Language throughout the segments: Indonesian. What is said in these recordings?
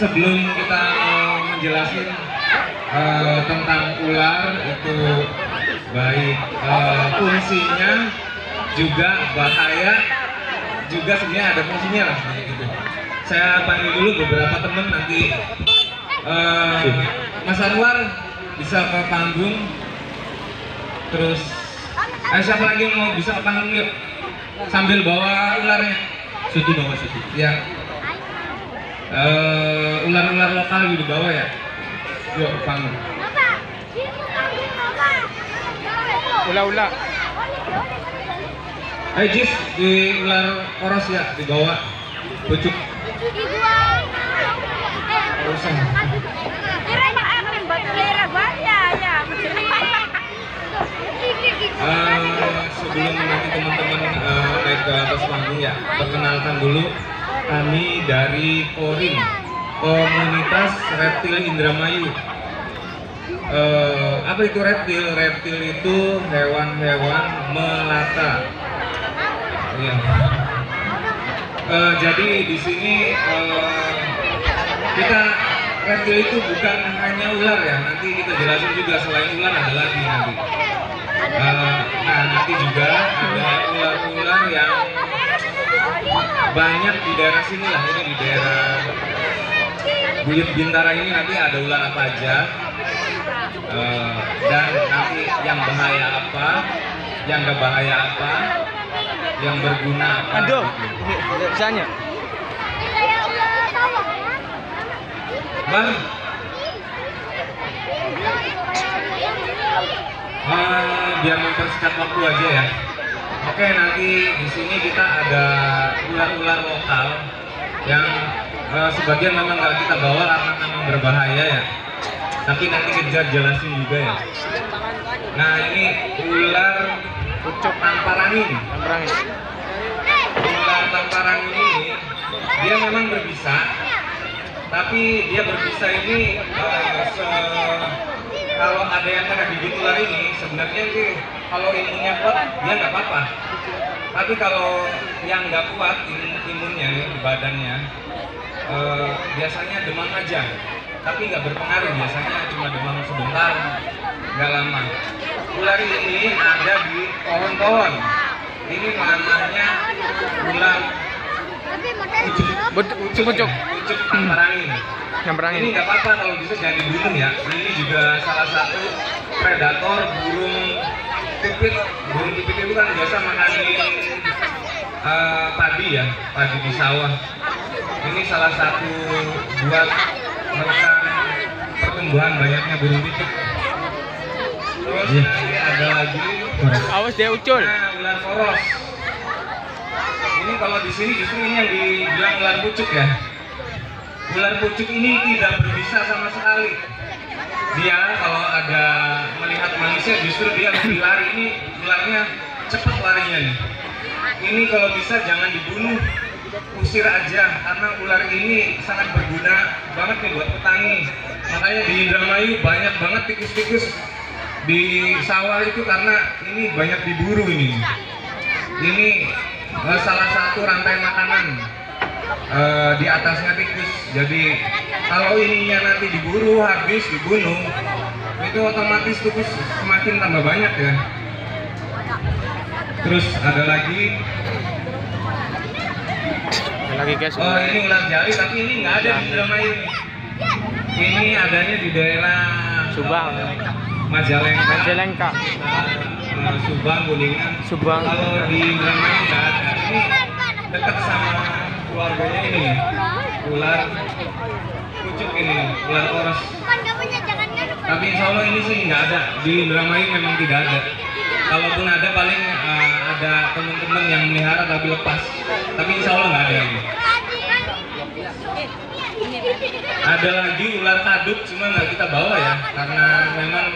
sebelum kita menjelasin tentang ular itu baik fungsinya juga bahaya juga sebenarnya ada fungsinya lah gitu. Saya panggil dulu beberapa teman nanti Mas Anwar bisa ke panggung, terus siapa lagi yang mau bisa ke panggung yuk sambil bawa ularnya. Suti bawa Suti ya. Ular-ular lokal di bawah ya. Yuk ke panggung. Ula-ula. Ayo Jis, di ular poros ya, di bawah pucuk. Sebelum nanti teman-teman naik ke atas panggung ya, perkenalkan dulu kami dari Korin, Komunitas Reptil Indramayu. Apa itu reptil? Reptil itu hewan-hewan melata. Ya. Jadi di sini kita reptil itu bukan hanya ular ya. Nanti kita jelasin juga selain ular ada lagi nanti. Nah nanti juga ada ular-ular yang banyak di daerah sini lah. Ini di daerah Buyut Bintara ini nanti ada ular apa aja. Dan nanti yang bahaya apa, yang gak bahaya apa, yang berguna apa. Aduh, misalnya. Bang, biar mempersingkat waktu aja ya. Oke, nanti di sini kita ada ular-ular lokal yang sebagian memang nggak kita bawa karena memang berbahaya ya. Tapi nanti kita jelasin juga ya. Nah ini ular pucuk tamparangin. Ular tamparangin ini dia memang berbisa, tapi dia berbisa ini kalau ada yang kena gigit ular ini sebenarnya sih kalau imunnya kuat dia nggak apa-apa. Tapi kalau yang nggak kuat imunnya di badannya biasanya demam aja. Tapi nggak berpengaruh, biasanya cuma demam sebentar, nggak lama. Ular ini ada di pohon-pohon. Ini namanya ular pucuk tamparangin. Ini nggak apa-apa kalau bisa jangan dibunuh ya. Ini juga salah satu predator burung pipit. Burung pipit itu kan biasa makanin padi ya, padi di sawah. Ini salah satu buat menekan pertumbuhan banyaknya burung pipit. Terus ada lagi awas dia ucul. Nah, ular poros. Ini kalau di sini justru ini yang dibilang ular pucuk ya. Ular pucuk ini tidak berbisa sama sekali. Dia kalau ada melihat manusia justru dia lebih lari. Ini ularnya cepat larinya nih. Ini kalau bisa jangan dibunuh, usir aja karena ular ini sangat berguna banget nih buat petani. Makanya di Indramayu banyak banget tikus-tikus di sawah itu karena ini banyak diburu ini. Ini salah satu rantai makanan di atasnya tikus. Jadi kalau ininya nanti diburu habis dibunuh itu otomatis tikus semakin tambah banyak ya. Terus ada lagi guys. Oh ini ular jari tapi ini nggak ada di Indramayu. Ini adanya di daerah Subang, Majalengka, Subang, Kuningan. Kalau di Indramayu nggak ada. Ini dekat sama keluarganya ini, ular pucuk ini, ular poros. Tapi insya Allah ini sih nggak ada. Di Indramayu memang tidak ada. Kalaupun ada paling ada teman-teman yang melihara tapi lepas. Tapi insya Allah nggak ada ini. Ada lagi ular kadut, cuma nggak kita bawa ya, karena memang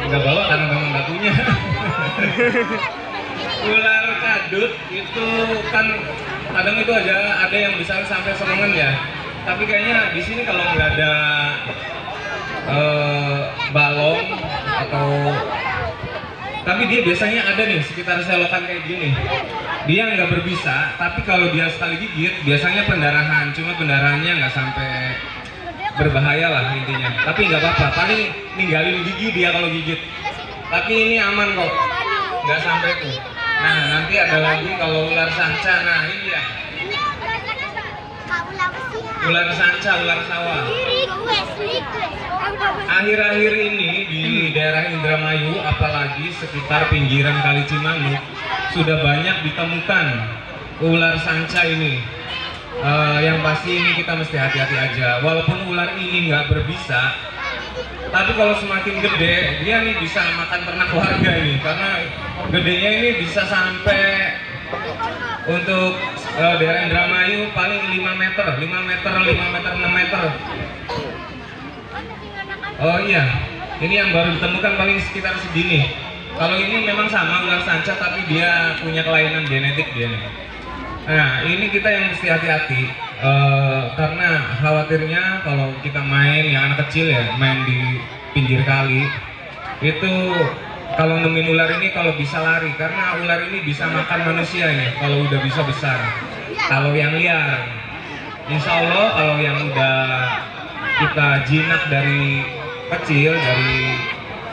nggak bawa karena memang nggak punya. Ular kadut itu kan kadang itu ada yang besar sampai selengan ya. Tapi kayaknya di sini kalau nggak ada balong atau tapi dia biasanya ada nih sekitar selokan kayak gini. Dia nggak berbisa, tapi kalau dia sekali gigit biasanya pendarahan, cuma pendarahannya nggak sampai berbahaya lah intinya. Tapi nggak apa-apa, paling ninggalin gigi dia kalau gigit. Tapi ini aman kok, nggak sampai tuh. Nah nanti ada lagi kalau ular sanca. Nah ini ya, ular sanca, ular sawah. Akhir-akhir ini di daerah Indramayu, apalagi sekitar pinggiran Kali Cimanuk, sudah banyak ditemukan ular sanca ini. Yang pasti ini kita mesti hati-hati aja. Walaupun ular ini nggak berbisa, tapi kalau semakin gede, dia nih bisa makan ternak warga ini. Karena gedenya ini bisa sampai untuk daerah Indramayu paling 5 meter, 6 meter. Oh iya, ini yang baru ditemukan paling sekitar segini. Kalau ini memang sama ular sanca, tapi dia punya kelainan genetik dia nih. Nah ini kita yang mesti hati-hati, karena khawatirnya kalau kita main, yang anak kecil ya, main di pinggir kali, itu kalau nemuin ular ini kalau bisa lari, karena ular ini bisa makan manusia ini kalau udah bisa besar. Kalau yang liar, insya Allah kalau yang udah kita jinak dari kecil, dari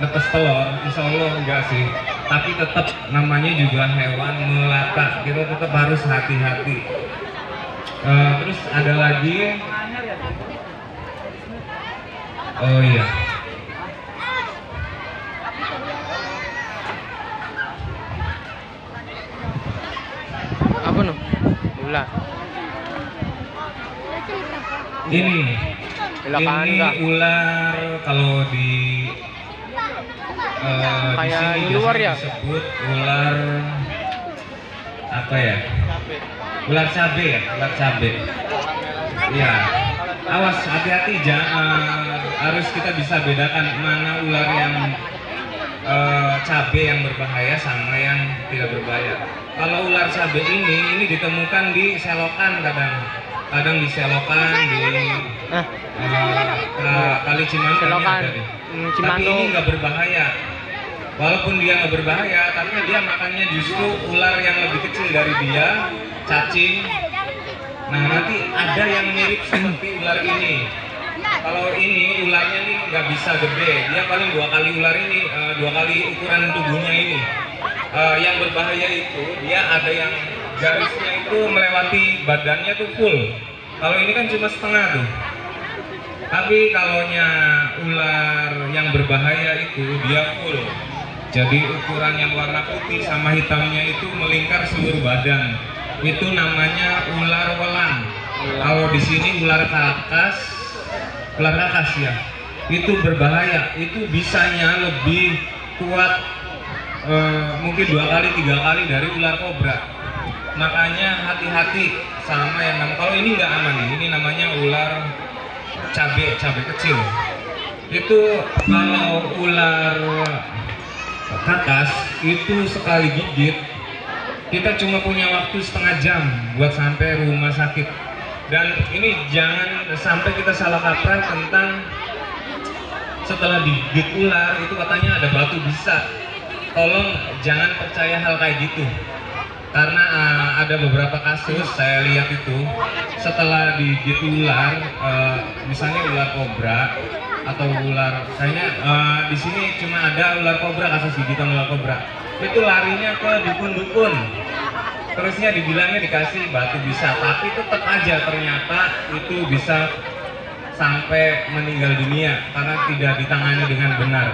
netes telur, insya Allah enggak sih. Tapi tetap namanya juga hewan melata, kita tetap harus hati-hati. Terus ada lagi, oh iya, Apa no? Ular. ini Enggak. ular kalau di Kayak sini di luar biasanya ya? disebut ular apa ya? Ular cabe ya, ular cabe. Ya, awas, hati-hati, jangan, harus kita bisa bedakan mana ular yang cabe yang berbahaya sama yang tidak berbahaya. Kalau ular cabe ini ditemukan di selokan, kadang di selokan, di Kali Cimanuk Selokan, ada deh. Tapi Cimanuk. ini nggak berbahaya. Walaupun dia nggak berbahaya, tapi dia makannya justru ular yang lebih kecil dari dia, cacing. Nah nanti ada yang mirip seperti ular ini. Kalau ini ularnya nih nggak bisa gede, dia paling 2 kali ular ini, 2 kali ukuran tubuhnya ini. Yang berbahaya itu dia ada yang garisnya itu melewati badannya tuh full. Kalau ini kan cuma setengah tuh. Tapi kalaunya ular yang berbahaya itu dia full. Jadi ukuran yang warna putih sama hitamnya itu melingkar seluruh badan. Itu namanya ular welang. Kalau di sini ular kakas ya. Itu berbahaya. Itu bisanya lebih kuat, mungkin 2 kali 3 kali dari ular kobra. Makanya hati-hati sama yang namanya. Kalau ini nggak aman nih. Ini namanya ular cabe kecil. Itu kalau ular kakas itu sekali gigit kita cuma punya waktu setengah jam buat sampai rumah sakit. Dan ini jangan sampai kita salah kaprah tentang setelah digigit ular itu katanya ada batu bisa. Tolong jangan percaya hal kayak gitu, karena ada beberapa kasus saya lihat itu setelah digigit ular, misalnya ular kobra atau ular, kayaknya di sini cuma ada ular kobra, kasus gigitan ular kobra, itu larinya ke dukun-dukun, terusnya dibilangnya dikasih batu bisa, tapi tetap aja ternyata itu bisa sampai meninggal dunia karena tidak ditangani dengan benar.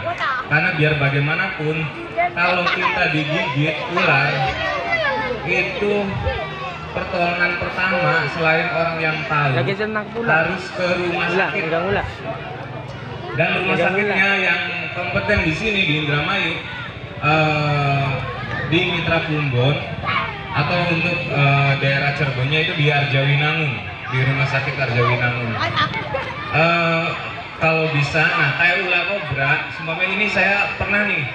Karena biar bagaimanapun kalau kita digigit ular itu pertolongan pertama selain orang yang tahu harus ke rumah sakit. Dan rumah sakitnya yang kompeten di sini di Indramayu, di Mitra Plumbon, atau untuk daerah Cirebonnya itu di Arjawinangun, di rumah sakit Arjawinangun. Kalau bisa, nah kayak ular kobra, seumpama ini saya pernah nih,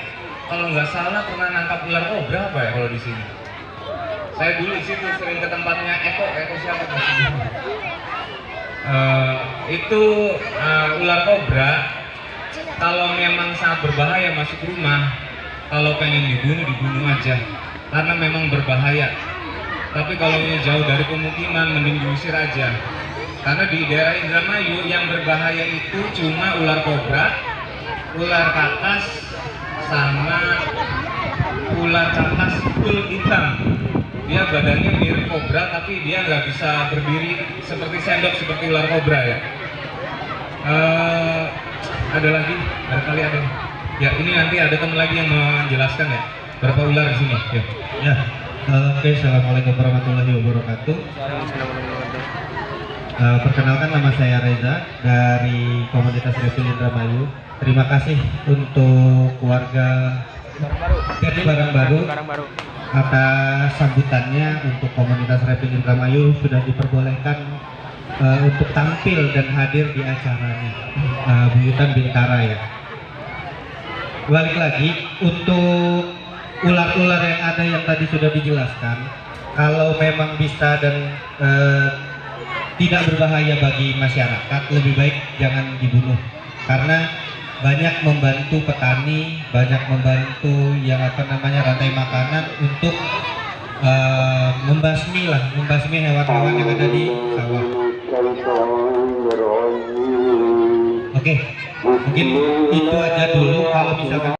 kalau nggak salah pernah nangkap ular kobra apa ya kalau di sini. Saya dulu di situ sering ke tempatnya Eko siapa tuh? Itu ular kobra. Kalau memang sangat berbahaya masuk rumah, kalau pengen dibunuh aja, karena memang berbahaya. Tapi kalau ini jauh dari pemukiman, mending diusir aja. Karena di daerah Indramayu yang berbahaya itu cuma ular kobra, ular kakas, sama ular kakas full hitam. Dia badannya mirip kobra, tapi dia nggak bisa berdiri seperti sendok seperti ular kobra ya. Ada lagi, barangkali ada. Ya, ini nanti ada teman lagi yang menjelaskan ya. Berapa ular di sini? Ya. Oke, assalamualaikum warahmatullahi wabarakatuh. Perkenalkan, nama saya Reza dari komunitas Reptil Indramayu. Terima kasih untuk keluarga Get Barang Baru atas sambutannya untuk komunitas Reptil Indramayu sudah diperbolehkan untuk tampil dan hadir di acaranya Buyutan Bintara ya. Balik lagi untuk ular-ular yang ada yang tadi sudah dijelaskan, kalau memang bisa dan tidak berbahaya bagi masyarakat, lebih baik jangan dibunuh, karena banyak membantu petani, banyak membantu yang rantai makanan untuk membasmi hewan-hewan yang ada di sawah. Oke, mungkin itu aja dulu. Kalau misalkan